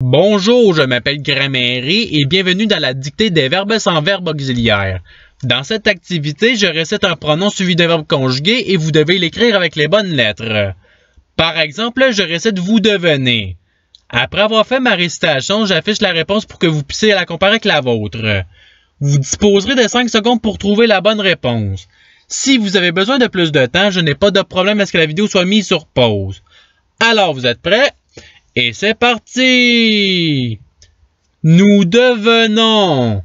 Bonjour, je m'appelle Gramairie et bienvenue dans la dictée des verbes sans verbe auxiliaire. Dans cette activité, je récite un pronom suivi d'un verbe conjugué et vous devez l'écrire avec les bonnes lettres. Par exemple, je récite vous devenez. Après avoir fait ma récitation, j'affiche la réponse pour que vous puissiez la comparer avec la vôtre. Vous disposerez de 5 secondes pour trouver la bonne réponse. Si vous avez besoin de plus de temps, je n'ai pas de problème à ce que la vidéo soit mise sur pause. Alors, vous êtes prêts? Et c'est parti! Nous devenons.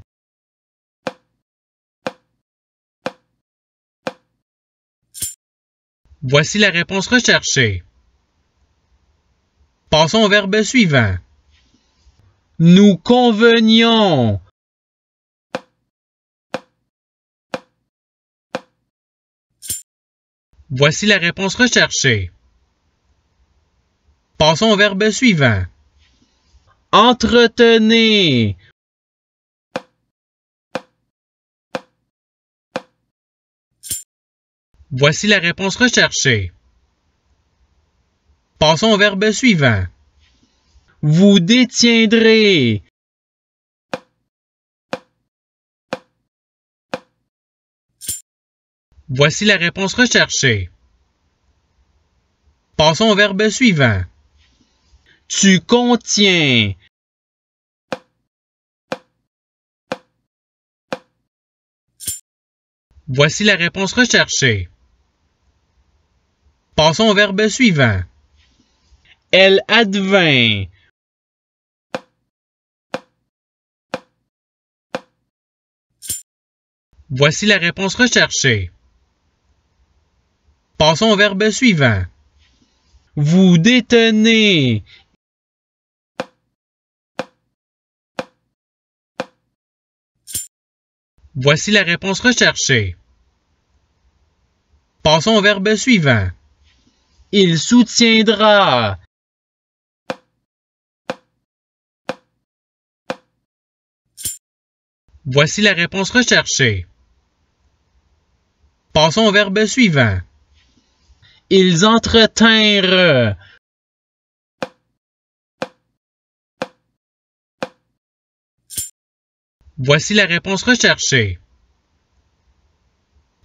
Voici la réponse recherchée. Passons au verbe suivant. Nous convenions. Voici la réponse recherchée. Passons au verbe suivant. Entretenez. Voici la réponse recherchée. Passons au verbe suivant. Vous détiendrez. Voici la réponse recherchée. Passons au verbe suivant. Tu contiens. Voici la réponse recherchée. Passons au verbe suivant. Elle advint. Voici la réponse recherchée. Passons au verbe suivant. Vous détenez. Voici la réponse recherchée. Passons au verbe suivant. Il soutiendra. Voici la réponse recherchée. Passons au verbe suivant. Ils entretinrent. Voici la réponse recherchée.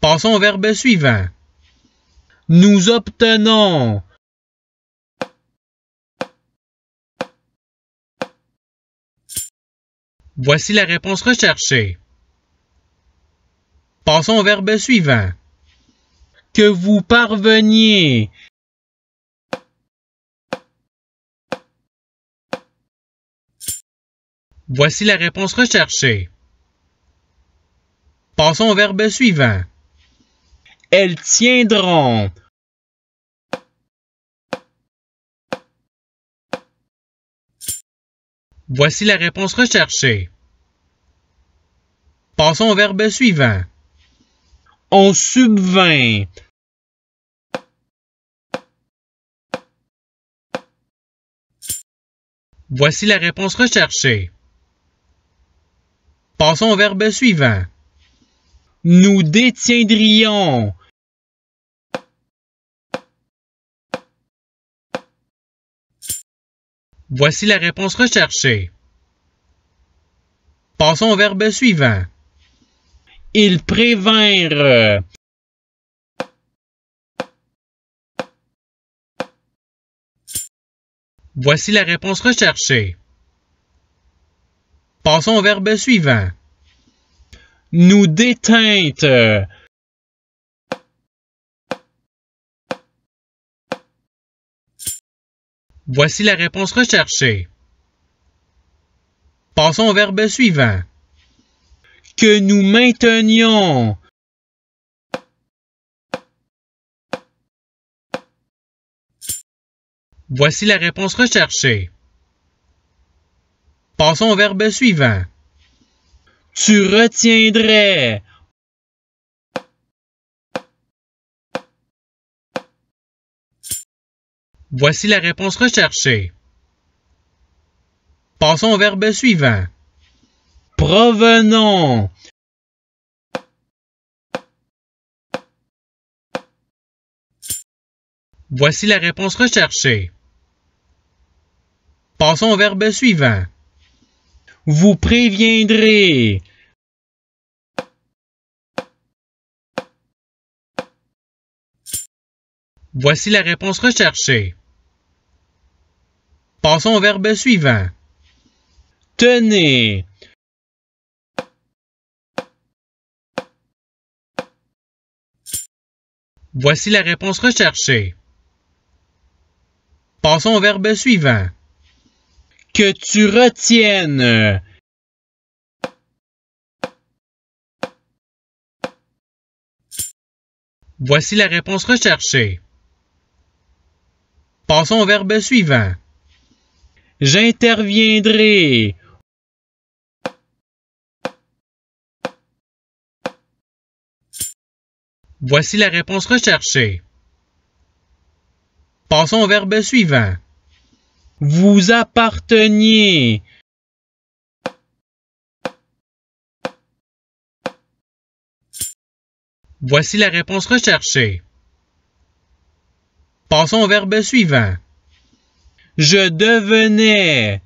Passons au verbe suivant. Nous obtenons. Voici la réponse recherchée. Passons au verbe suivant. Que vous parveniez. Voici la réponse recherchée. Passons au verbe suivant. Elles tiendront. Voici la réponse recherchée. Passons au verbe suivant. On subvint. Voici la réponse recherchée. Passons au verbe suivant. Nous détiendrions. Voici la réponse recherchée. Passons au verbe suivant. Ils prévinrent. Voici la réponse recherchée. Passons au verbe suivant. Nous déteintes. Voici la réponse recherchée. Passons au verbe suivant. Que nous maintenions. Voici la réponse recherchée. Passons au verbe suivant. Tu retiendrais. Voici la réponse recherchée. Passons au verbe suivant. Provenons. Voici la réponse recherchée. Passons au verbe suivant. Vous préviendrez. Voici la réponse recherchée. Passons au verbe suivant. Tenez. Voici la réponse recherchée. Passons au verbe suivant. Que tu retiennes. Voici la réponse recherchée. Passons au verbe suivant. J'interviendrai. Voici la réponse recherchée. Passons au verbe suivant. Vous apparteniez. Voici la réponse recherchée. Passons au verbe suivant. Je devenais.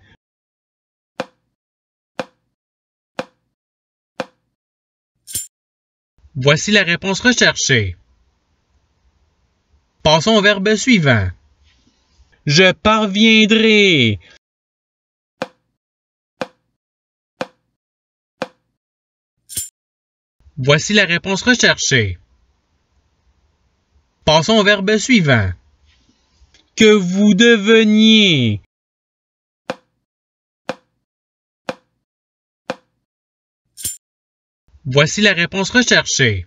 Voici la réponse recherchée. Passons au verbe suivant. Je parviendrai. Voici la réponse recherchée. Passons au verbe suivant. Que vous deveniez. Voici la réponse recherchée.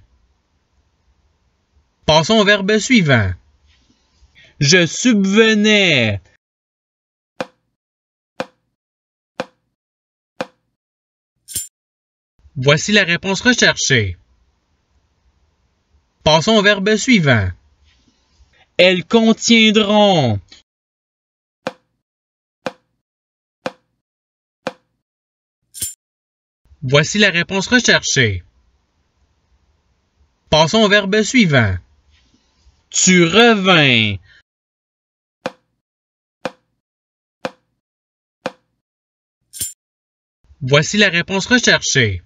Passons au verbe suivant. Je subvenais. Voici la réponse recherchée. Passons au verbe suivant. Elles contiendront. Voici la réponse recherchée. Passons au verbe suivant. Tu revins. Voici la réponse recherchée.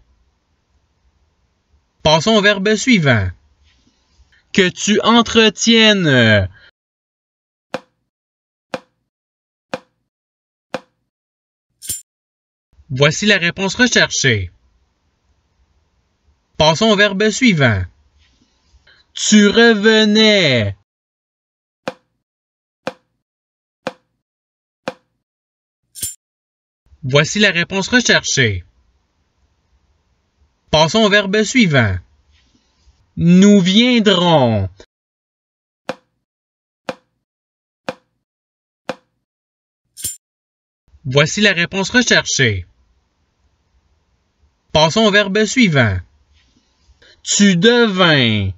Passons au verbe suivant. Que tu entretiennes. Voici la réponse recherchée. Passons au verbe suivant. Tu revenais. Voici la réponse recherchée. Passons au verbe suivant. Nous viendrons. Voici la réponse recherchée. Passons au verbe suivant. Tu devins.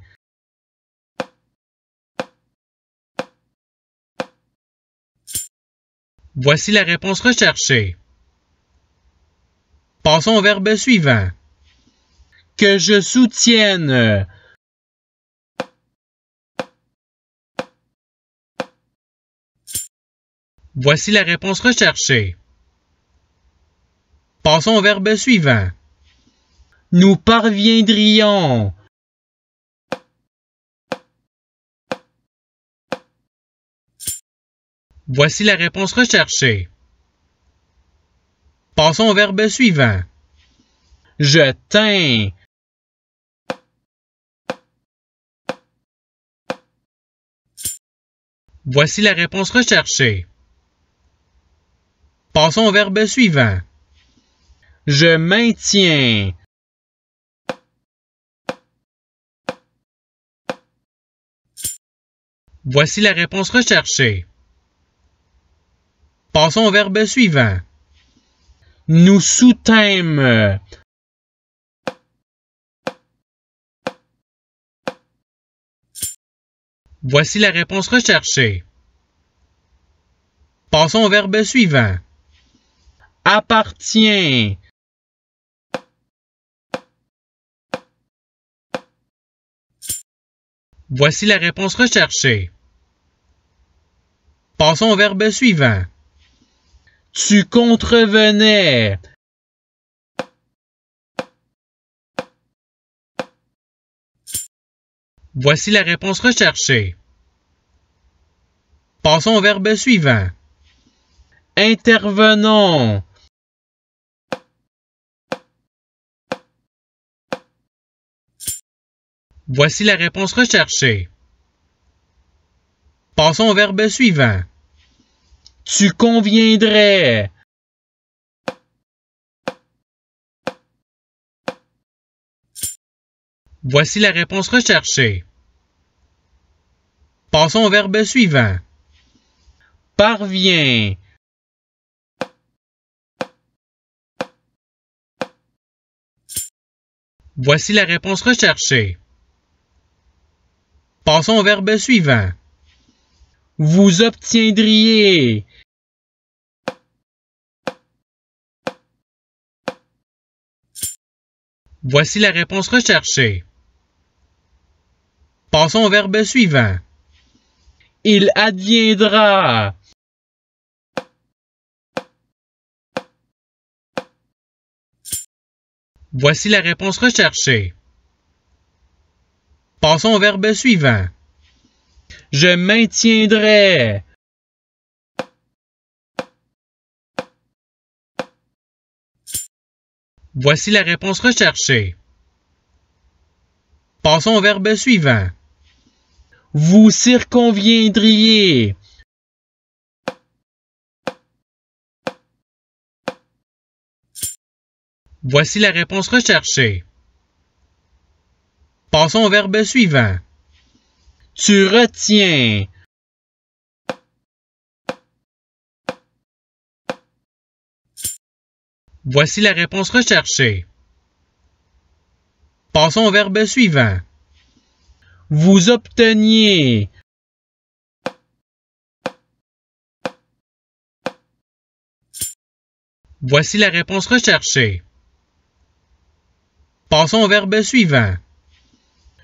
Voici la réponse recherchée. Passons au verbe suivant. Que je soutienne. Voici la réponse recherchée. Passons au verbe suivant. Nous parviendrions. Voici la réponse recherchée. Passons au verbe suivant. Je tins. Voici la réponse recherchée. Passons au verbe suivant. Je maintiens. Voici la réponse recherchée. Passons au verbe suivant. Nous soutîmes. Voici la réponse recherchée. Passons au verbe suivant. Appartient. Voici la réponse recherchée. Passons au verbe suivant. Tu contrevenais. Voici la réponse recherchée. Passons au verbe suivant. Intervenons. Voici la réponse recherchée. Passons au verbe suivant. Tu conviendrais. Voici la réponse recherchée. Passons au verbe suivant. Parviens. Voici la réponse recherchée. Passons au verbe suivant. Vous obtiendriez. Voici la réponse recherchée. Passons au verbe suivant. Il adviendra. Voici la réponse recherchée. Passons au verbe suivant. Je maintiendrai. Voici la réponse recherchée. Passons au verbe suivant. Vous circonviendriez. Voici la réponse recherchée. Passons au verbe suivant. Tu retiens. Voici la réponse recherchée. Passons au verbe suivant. Vous obteniez. Voici la réponse recherchée. Passons au verbe suivant.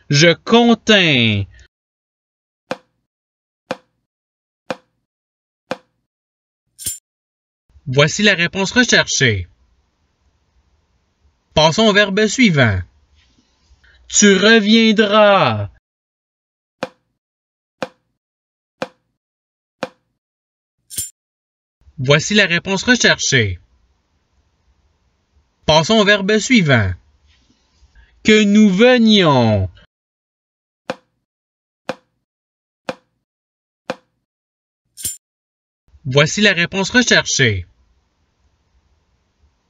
Je contins. Voici la réponse recherchée. Passons au verbe suivant. Tu reviendras. Voici la réponse recherchée. Passons au verbe suivant. Que nous venions. Voici la réponse recherchée.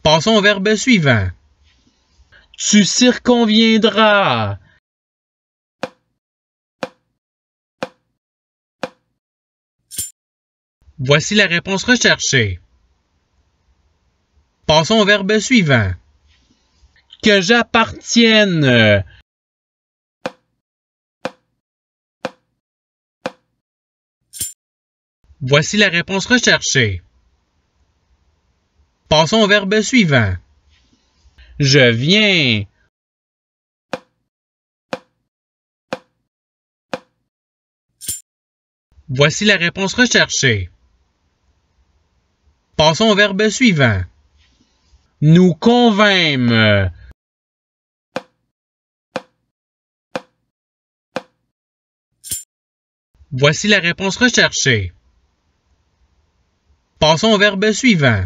Passons au verbe suivant. Tu circonviendras. Voici la réponse recherchée. Passons au verbe suivant. Que j'appartienne. Voici la réponse recherchée. Passons au verbe suivant. Je viens. Voici la réponse recherchée. Passons au verbe suivant. Nous convînmes. Voici la réponse recherchée. Passons au verbe suivant.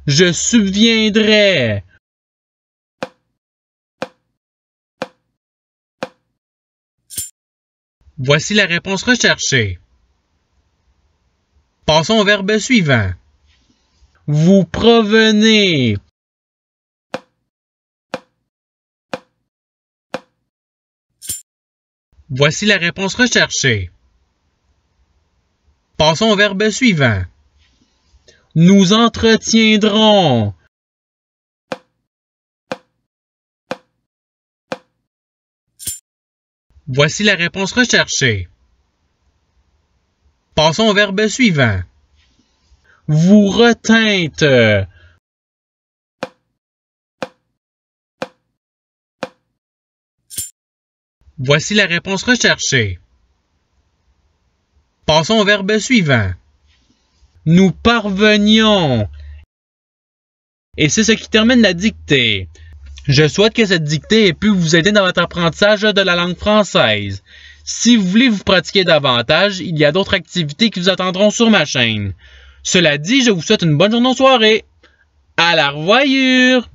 Je subviendrai. Voici la réponse recherchée. Passons au verbe suivant. Vous provenez. Voici la réponse recherchée. Passons au verbe suivant. Nous entretiendrons. Voici la réponse recherchée. Passons au verbe suivant. Vous retîntes. Voici la réponse recherchée. Passons au verbe suivant. nous parvenions. Et c'est ce qui termine la dictée. Je souhaite que cette dictée ait pu vous aider dans votre apprentissage de la langue française. Si vous voulez vous pratiquer davantage, il y a d'autres activités qui vous attendront sur ma chaîne. Cela dit, je vous souhaite une bonne journée ou soirée. À la revoyure!